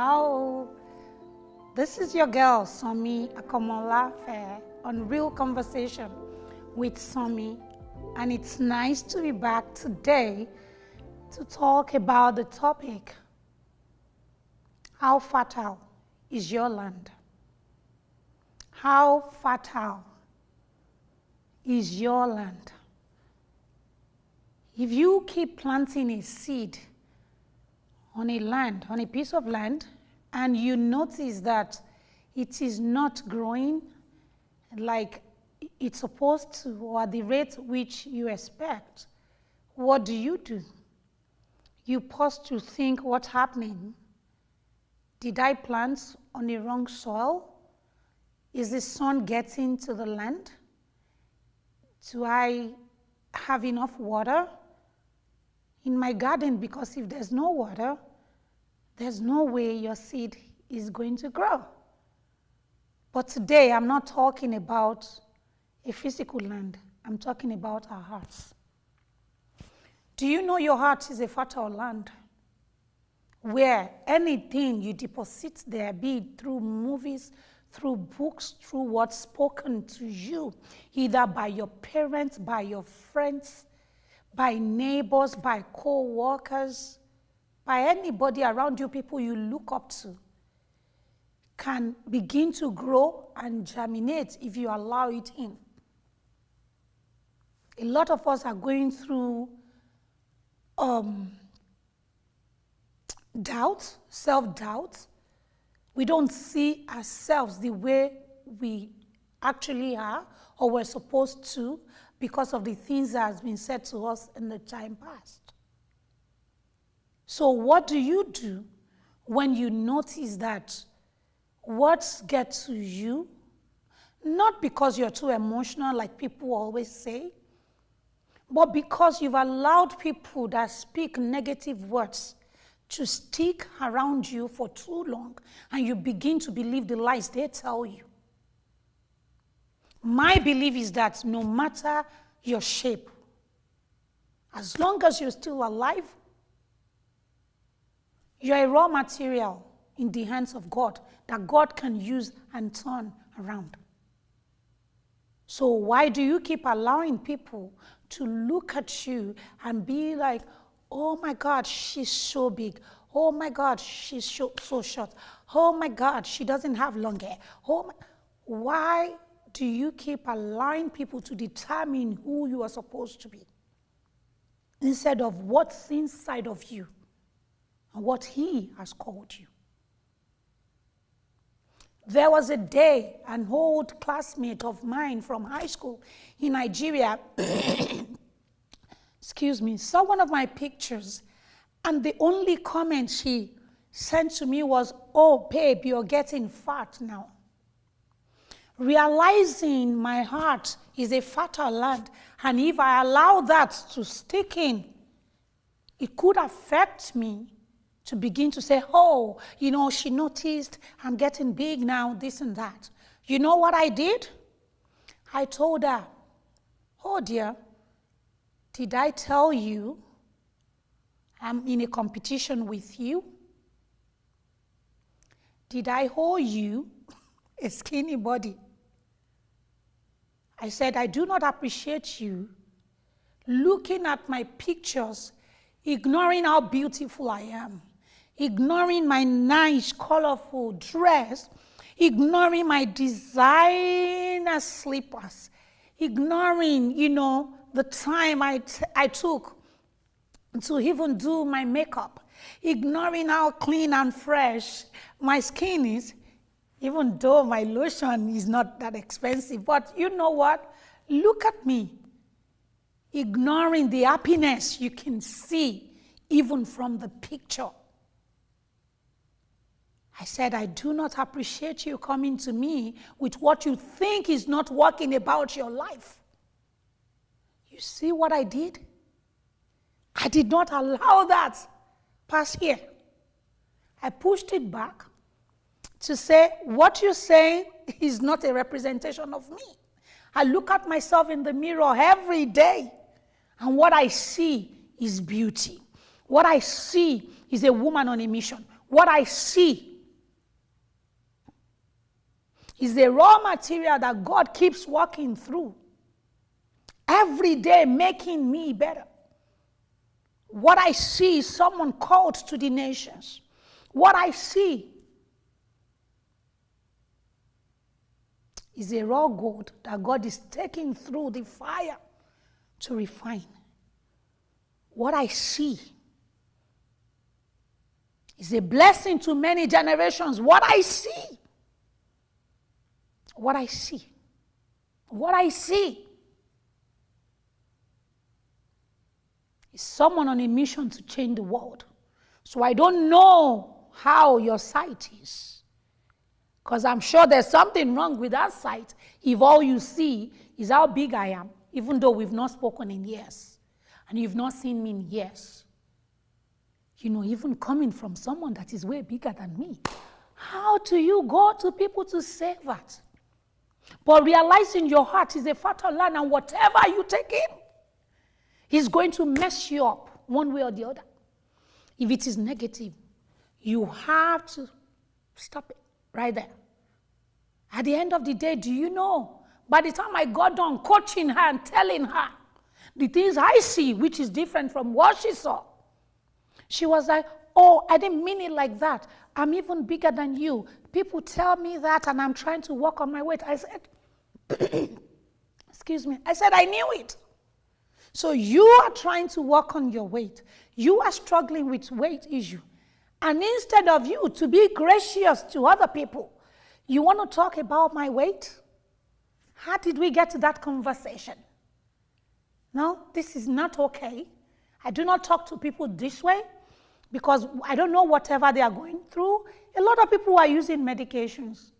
Hello, this is your girl, Sanmi Akomola on Real Conversation with Sanmi, and it's nice to be back today to talk about the topic, how fertile is your land? How fertile is your land? If you keep planting a seed on a land, on a piece of land, and you notice that it is not growing like it's supposed to or at the rate which you expect, what do? You pause to think what's happening. Did I plant on the wrong soil? Is the sun getting to the land? Do I have enough water in my garden? Because if there's no water, there's no way your seed is going to grow. But today, I'm not talking about a physical land. I'm talking about our hearts. Do you know your heart is a fertile land where anything you deposit there, be it through movies, through books, through what's spoken to you, either by your parents, by your friends, by neighbors, by co-workers, by anybody around you, people you look up to, can begin to grow and germinate if you allow it in. A lot of us are going through doubt, self-doubt. We don't see ourselves the way we actually are or we're supposed to because of the things that has been said to us in the time past. So what do you do when you notice that words get to you, not because you're too emotional like people always say, but because you've allowed people that speak negative words to stick around you for too long, and you begin to believe the lies they tell you? My belief is that no matter your shape, as long as you're still alive, you're a raw material in the hands of God that God can use and turn around. So why do you keep allowing people to look at you and be like, oh my God, she's so big. Oh my God, she's so short. Oh my God, she doesn't have long hair. Why do you keep allowing people to determine who you are supposed to be instead of what's inside of you and what He has called you? There was a day, an old classmate of mine from high school in Nigeria saw one of my pictures, and the only comment she sent to me was, oh, babe, you're getting fat now. Realizing my heart is a fertile land, and if I allow that to stick in, it could affect me to begin to say, oh, she noticed I'm getting big now, this and that. You know what I did? I told her, oh dear, did I tell you I'm in a competition with you? Did I owe you a skinny body? I said, I do not appreciate you looking at my pictures, ignoring how beautiful I am, ignoring my nice, colorful dress, ignoring my designer slippers, ignoring, the time I took to even do my makeup, ignoring how clean and fresh my skin is, even though my lotion is not that expensive. But you know what? Look at me. Ignoring the happiness you can see even from the picture. I said, I do not appreciate you coming to me with what you think is not working about your life. You see what I did? I did not allow that pass here. I pushed it back to say, what you're saying is not a representation of me. I look at myself in the mirror every day, and what I see is beauty. What I see is a woman on a mission. What I see It's a raw material that God keeps working through. Every day making me better. What I see is someone called to the nations. What I see is a raw gold that God is taking through the fire to refine. What I see is a blessing to many generations. What I see. What I see. What I see is someone on a mission to change the world. So I don't know how your sight is. Because I'm sure there's something wrong with that sight if all you see is how big I am, even though we've not spoken in years. And you've not seen me in years. You know, even coming from someone that is way bigger than me. How do you go to people to say that? But realizing your heart is a fertile land, and whatever you take in is going to mess you up one way or the other. If it is negative, you have to stop it right there. At the end of the day, do you know, by the time I got done coaching her and telling her the things I see, which is different from what she saw, she was like, oh, I didn't mean it like that. I'm even bigger than you. People tell me that, and I'm trying to work on my weight. I said, excuse me. I said, I knew it. So you are trying to work on your weight. You are struggling with weight issue. And instead of you to be gracious to other people, you want to talk about my weight? How did we get to that conversation? No, this is not okay. I do not talk to people this way because I don't know whatever they are going through. A lot of people are using medications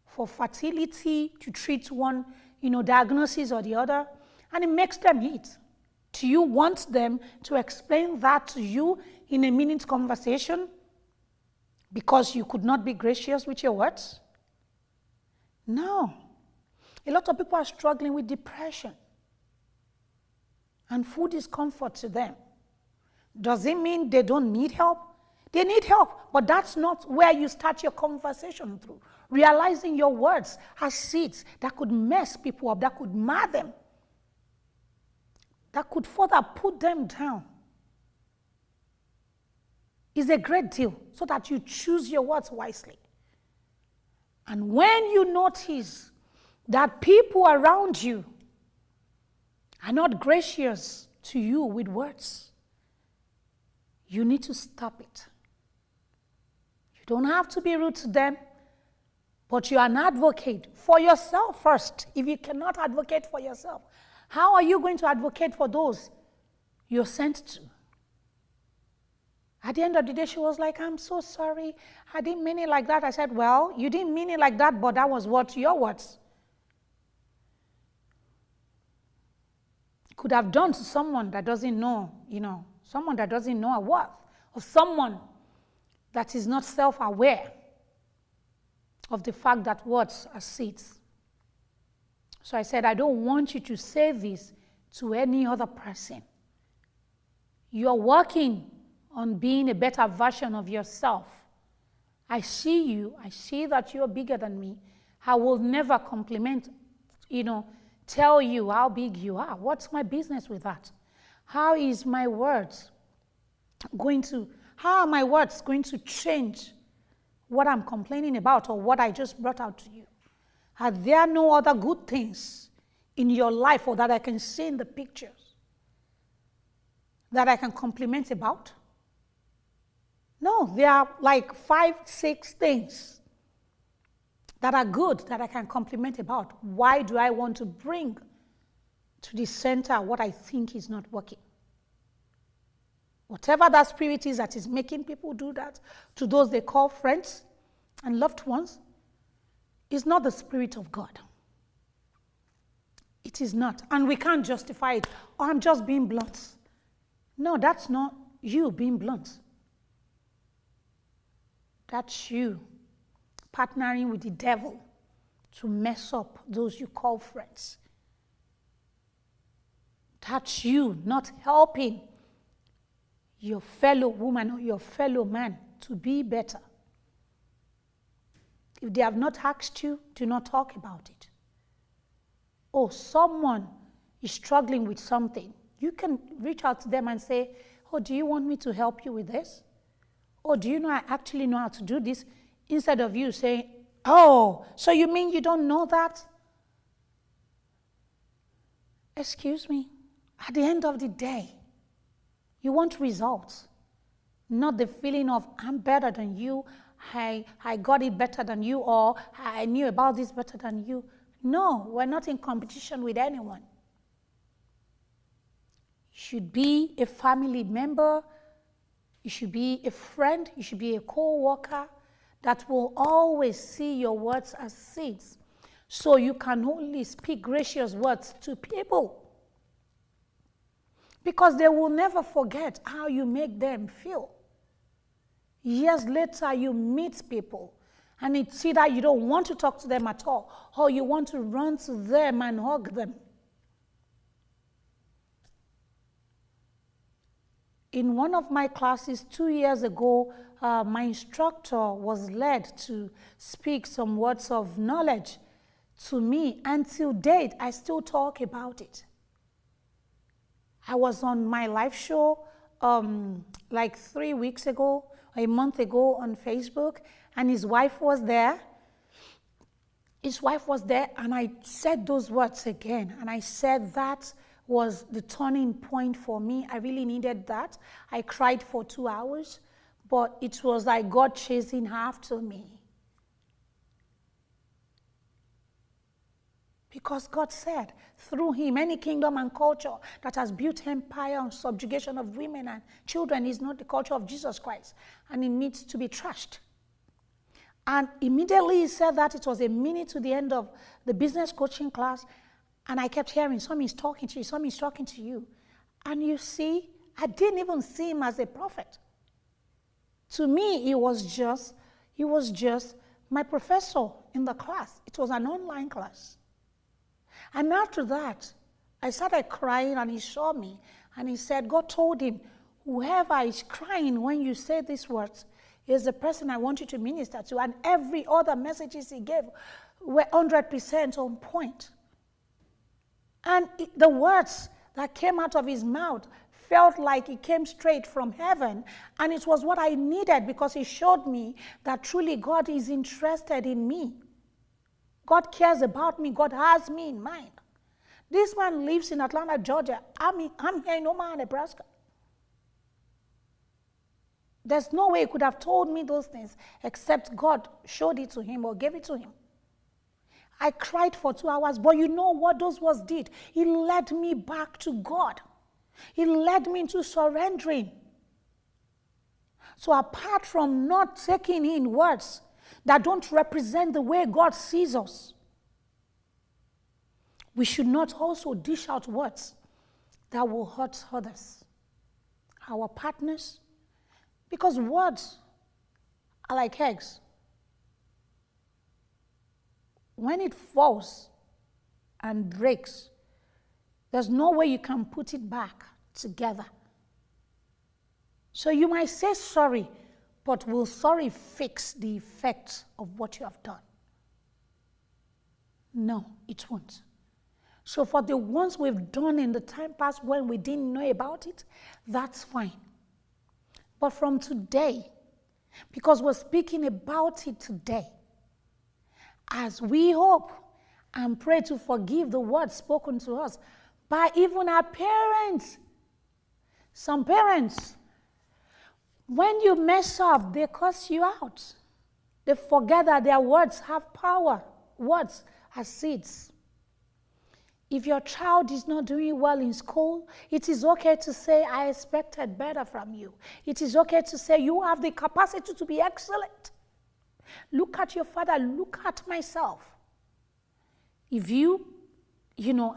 for fertility to treat one, diagnosis or the other, and it makes them eat. Do you want them to explain that to you in a minute conversation because you could not be gracious with your words? No. A lot of people are struggling with depression, and food is comfort to them. Does it mean they don't need help? They need help, but that's not where you start your conversation through. Realizing your words are seeds that could mess people up, that could mar them, that could further put them down, is a great deal, so that you choose your words wisely. And when you notice that people around you are not gracious to you with words, you need to stop it. You don't have to be rude to them, but you are an advocate for yourself first. If you cannot advocate for yourself, how are you going to advocate for those you're sent to? At the end of the day, she was like, I'm so sorry. I didn't mean it like that. I said, well, you didn't mean it like that, but that was what your words could have done to someone that doesn't know, someone that doesn't know her worth, or someone that is not self-aware of the fact that words are seeds. So I said, I don't want you to say this to any other person. You're working on being a better version of yourself. I see you. I see that you're bigger than me. I will never compliment, tell you how big you are. What's my business with that? How are my words going to change what I'm complaining about or what I just brought out to you? Are there no other good things in your life or that I can see in the pictures that I can compliment about? No, there are like 5, 6 things that are good that I can compliment about. Why do I want to bring to the center what I think is not working? Whatever that spirit is that is making people do that to those they call friends and loved ones is not the Spirit of God. It is not. And we can't justify it. Oh, I'm just being blunt. No, that's not you being blunt. That's you partnering with the devil to mess up those you call friends. That's you not helping your fellow woman or your fellow man to be better. If they have not asked you, do not talk about it. Oh, someone is struggling with something. You can reach out to them and say, oh, do you want me to help you with this? Or do you know I actually know how to do this? Instead of you saying, oh, so you mean you don't know that? Excuse me. At the end of the day, you want results, not the feeling of I'm better than you, I got it better than you, or I knew about this better than you. No, we're not in competition with anyone. You should be a family member, you should be a friend, you should be a co-worker that will always see your words as seeds, so you can only speak gracious words to people. Because they will never forget how you make them feel. Years later, you meet people, and it's either you don't want to talk to them at all, or you want to run to them and hug them. In one of my classes 2 years ago, my instructor was led to speak some words of knowledge to me, and till date, I still talk about it. I was on my live show like 3 weeks ago, a month ago on Facebook, and his wife was there. His wife was there, and I said those words again, and I said that was the turning point for me. I really needed that. I cried for 2 hours, but it was like God chasing after me. Because God said, through him, any kingdom and culture that has built empire on subjugation of women and children is not the culture of Jesus Christ, and it needs to be trashed. And immediately he said that, it was a minute to the end of the business coaching class, and I kept hearing, Sanmi is talking to you, Sanmi is talking to you. And you see, I didn't even see him as a prophet. To me, he was just my professor in the class. It was an online class. And after that, I started crying, and he saw me, and he said, God told him, whoever is crying when you say these words is the person I want you to minister to. And every other messages he gave were 100% on point. And the words that came out of his mouth felt like it came straight from heaven. And it was what I needed, because he showed me that truly God is interested in me. God cares about me. God has me in mind. This man lives in Atlanta, Georgia. I'm here in Omaha, Nebraska. There's no way he could have told me those things except God showed it to him or gave it to him. I cried for 2 hours, but you know what those words did? It led me back to God. It led me into surrendering. So apart from not taking in words that don't represent the way God sees us, we should not also dish out words that will hurt others, our partners, because words are like eggs. When it falls and breaks, there's no way you can put it back together. So you might say sorry, but will sorry fix the effect of what you have done? No, it won't. So for the ones we've done in the time past when we didn't know about it, that's fine. But from today, because we're speaking about it today, as we hope and pray to forgive the words spoken to us by even our parents. Some parents, when you mess up, they curse you out. They forget that their words have power. Words are seeds. If your child is not doing well in school, it is okay to say, I expected better from you. It is okay to say, you have the capacity to be excellent. Look at your father, look at myself. If you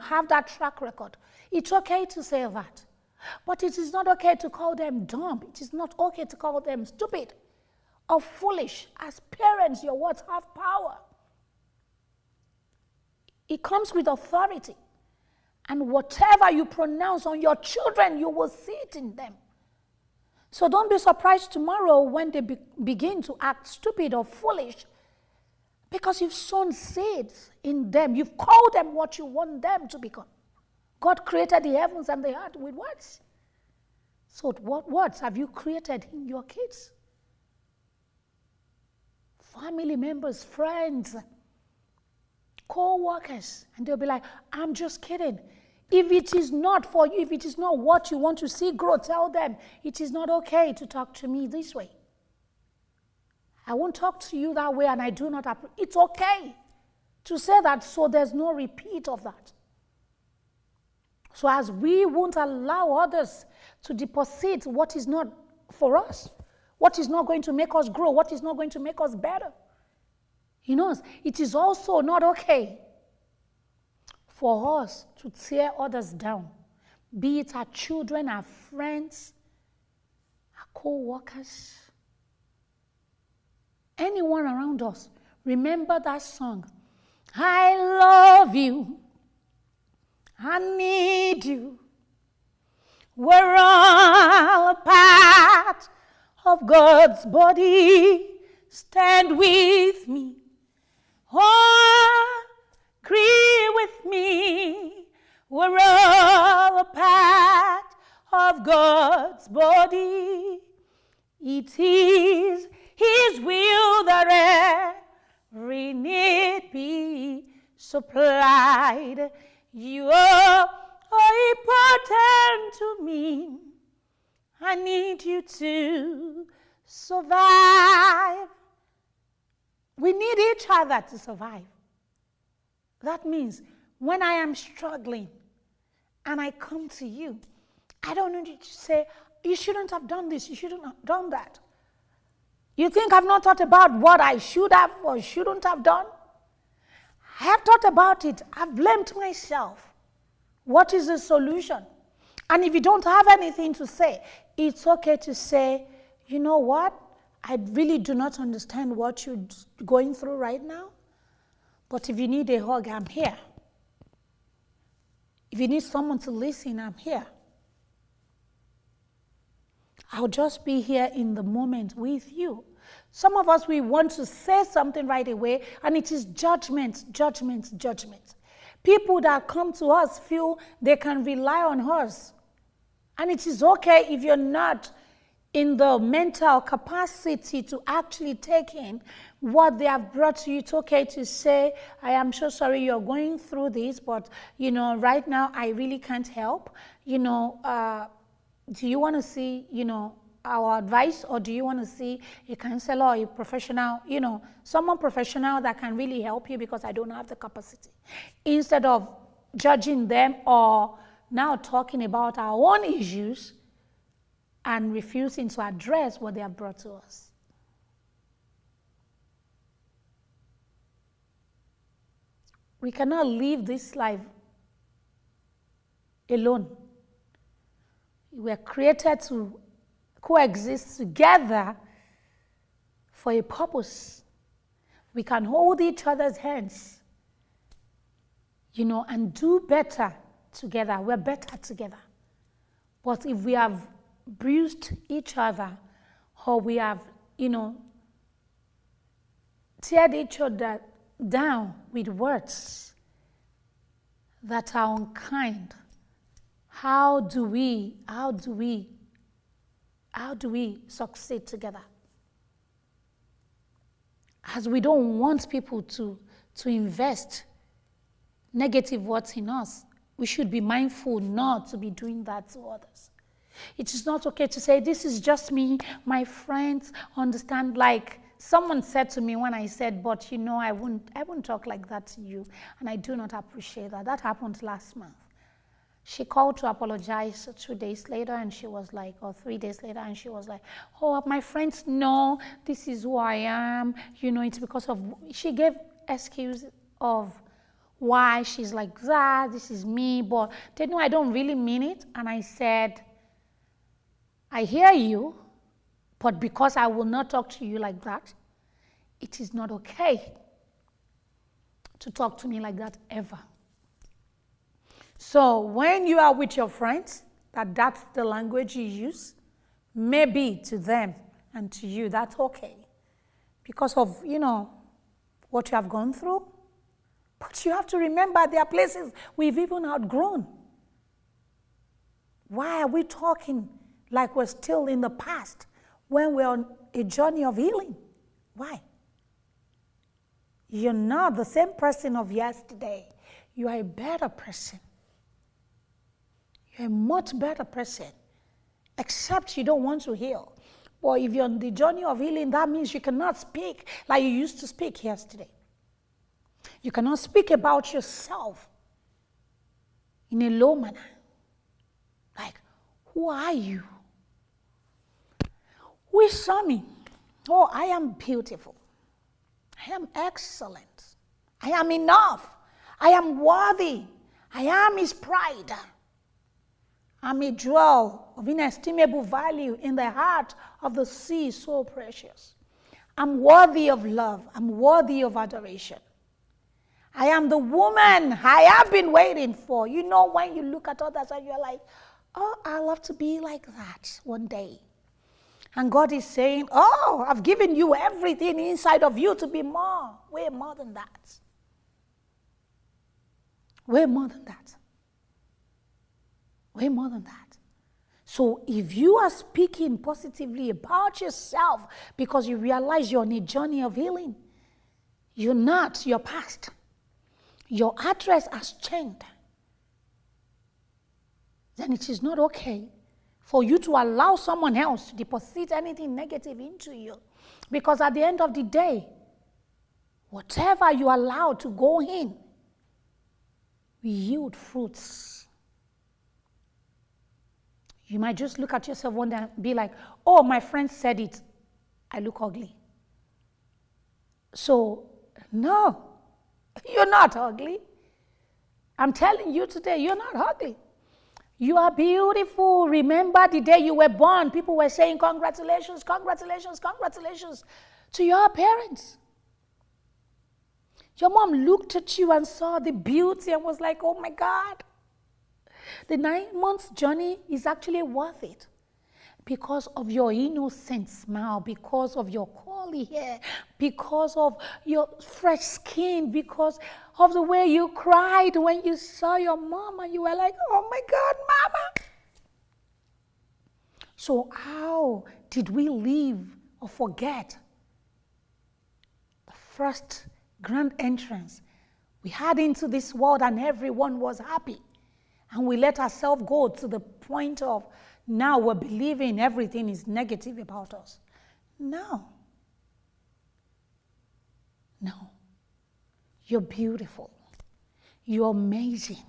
have that track record, it's okay to say that. But it is not okay to call them dumb. It is not okay to call them stupid or foolish. As parents, your words have power. It comes with authority. And whatever you pronounce on your children, you will see it in them. So don't be surprised tomorrow when they begin to act stupid or foolish, Because you've sown seeds in them. You've called them what you want them to become. God created the heavens and the earth with words. So what words have you created in your kids? Family members, friends, co-workers. And they'll be like, I'm just kidding. If it is not for you, if it is not what you want to see grow, tell them it is not okay to talk to me this way. I won't talk to you that way, and I do not approve. It's okay to say that, so there's no repeat of that. So as we won't allow others to deposit what is not for us, what is not going to make us grow, what is not going to make us better, it is also not okay for us to tear others down, be it our children, our friends, our co-workers, anyone around us. Remember that song, I love you, I need you, we're all a part of God's body, stand with me, oh, agree with me, we're all a part of God's body, it is His will that every need be supplied. You are important to me. I need you to survive. We need each other to survive. That means when I am struggling and I come to you, I don't need you to say, you shouldn't have done this, you shouldn't have done that. You think I've not thought about what I should have or shouldn't have done? I have thought about it. I've blamed myself. What is the solution? And if you don't have anything to say, it's okay to say, you know what? I really do not understand what you're going through right now. But if you need a hug, I'm here. If you need someone to listen, I'm here. I'll just be here in the moment with you. Some of us, we want to say something right away, and it is judgment. People that come to us feel they can rely on us. And it is okay if you're not in the mental capacity to actually take in what they have brought to you. It's okay to say, I am so sorry you're going through this, but, right now I really can't help. Do you want to see, our advice, or do you want to see a counselor or a professional, someone professional that can really help you, because I don't have the capacity? Instead of judging them or now talking about our own issues and refusing to address what they have brought to us. We cannot live this life alone. We are created to coexist together for a purpose. We can hold each other's hands, and do better together. We're better together. But if we have bruised each other, or we have, teared each other down with words that are unkind, how do we succeed together? As we don't want people to invest negative words in us, we should be mindful not to be doing that to others. It is not okay to say, this is just me, my friends understand. Like someone said to me when I said, but I wouldn't talk like that to you, and I do not appreciate that. That happened last month. She called to apologize 2 days later, and she was like, or 3 days later, and she was like, oh, my friends know this is who I am. It's because of, she gave excuse of why she's like that, this is me, but they know I don't really mean it. And I said, I hear you, but because I will not talk to you like that, it is not okay to talk to me like that ever. So when you are with your friends, that's the language you use, maybe to them and to you, that's okay. Because of, what you have gone through. But you have to remember there are places we've even outgrown. Why are we talking like we're still in the past when we're on a journey of healing? Why? You're not the same person of yesterday. You are a better person. You're a much better person. Except you don't want to heal. But if you're on the journey of healing, that means you cannot speak like you used to speak yesterday. You cannot speak about yourself in a low manner. Like, who are you? Who is Sanmi? Oh, I am beautiful. I am excellent. I am enough. I am worthy. I am his pride. I'm a jewel of inestimable value in the heart of the sea, so precious. I'm worthy of love. I'm worthy of adoration. I am the woman I have been waiting for. You know, when you look at others and you're like, oh, I love to be like that one day. And God is saying, oh, I've given you everything inside of you to be more, way more than that. Way more than that. Way more than that. So if you are speaking positively about yourself because you realize you're on a journey of healing, you're not your past. Your address has changed. Then it is not okay for you to allow someone else to deposit anything negative into you. Because at the end of the day, whatever you allow to go in will yield fruits. You might just look at yourself one day and be like, oh, my friend said it. I look ugly. So, no, you're not ugly. I'm telling you today, you're not ugly. You are beautiful. Remember the day you were born, people were saying congratulations, congratulations, congratulations to your parents. Your mom looked at you and saw the beauty and was like, oh my God. The 9 months journey is actually worth it because of your innocent smile, because of your curly hair, because of your fresh skin, because of the way you cried when you saw your mom and you were like, oh my God, Mama. So how did we leave or forget the first grand entrance we had into this world and everyone was happy? And we let ourselves go to the point of now we're believing everything is negative about us. No. No. You're beautiful. You're amazing.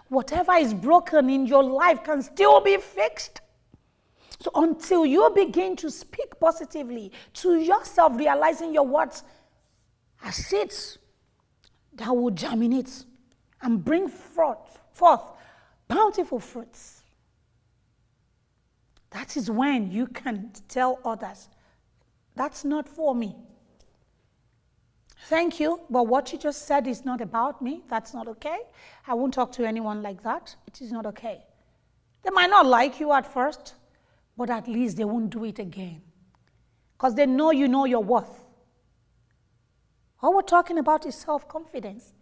Whatever is broken in your life can still be fixed. So until you begin to speak positively to yourself, realizing your words are seeds that will germinate and bring forth bountiful fruits. That is when you can tell others, that's not for me. Thank you, but what you just said is not about me. That's not okay. I won't talk to anyone like that. It is not okay. They might not like you at first, but at least they won't do it again. Because they know you know your worth. All we're talking about is self-confidence.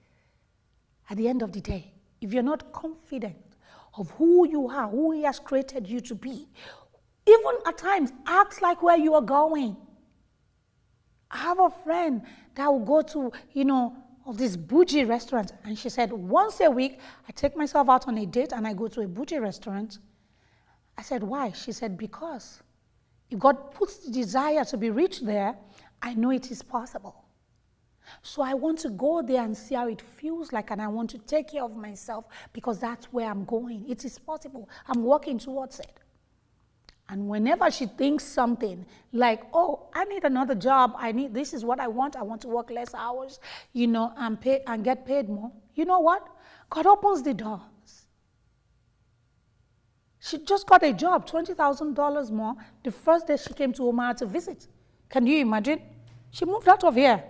At the end of the day, if you're not confident of who you are, who He has created you to be, even at times, act like where you are going. I have a friend that will go to, of this bougie restaurant, and she said, once a week, I take myself out on a date and I go to a bougie restaurant. I said, why? She said, because if God puts the desire to be rich there, I know it is possible. So I want to go there and see how it feels like, and I want to take care of myself because that's where I'm going. It is possible. I'm working towards it. And whenever she thinks something like, oh, I need another job, this is what I want to work less hours, and get paid more. You know what? God opens the doors. She just got a job, $20,000 more, the first day she came to Omaha to visit. Can you imagine? She moved out of here.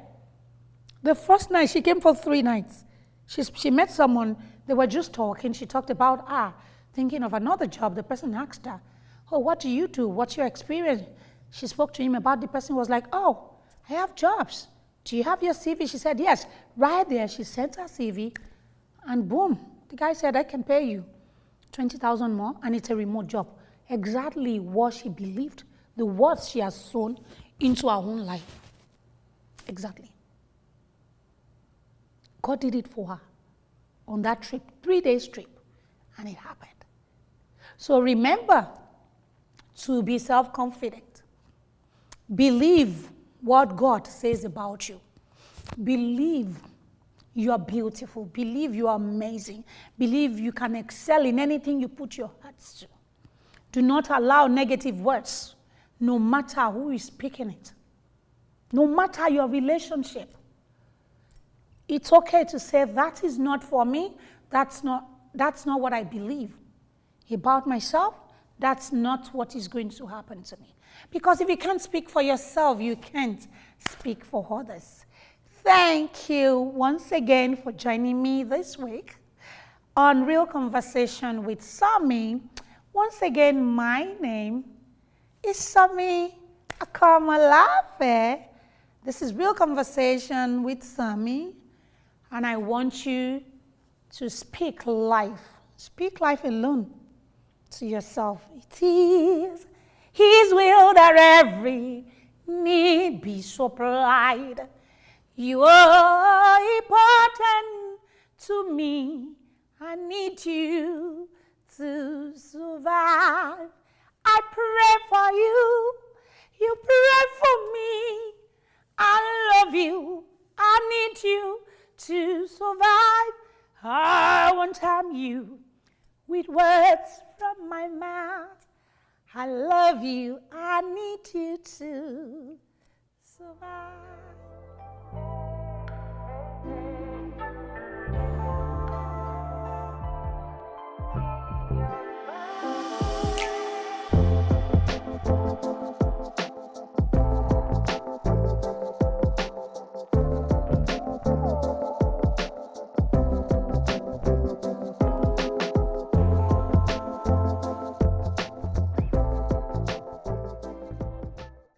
The first night, she came for 3 nights. She met someone, they were just talking. She talked about, thinking of another job. The person asked her, oh, what do you do? What's your experience? She spoke to him about the person was like, oh, I have jobs. Do you have your CV? She said, yes. Right there, she sent her CV, and boom, the guy said, I can pay you 20,000 more, and it's a remote job. Exactly what she believed, the words she has sown into her own life. Exactly. God did it for her on that trip, 3 days trip, and it happened. So remember to be self-confident. Believe what God says about you. Believe you are beautiful. Believe you are amazing. Believe you can excel in anything you put your hearts to. Do not allow negative words, no matter who is speaking it. No matter your relationship. It's okay to say, that is not for me. That's not what I believe about myself. That's not what is going to happen to me. Because if you can't speak for yourself, you can't speak for others. Thank you once again for joining me this week on Real Conversation with Sanmi. Once again, my name is Sanmi Akamalafe. This is Real Conversation with Sanmi, and I want you to speak life. Speak life alone to yourself. It is His will that every need be supplied. You are important to me. I need you to survive. I pray for you. You pray for me. I love you. I need you to survive. I won't harm you with words from my mouth. I love you. I need you to survive.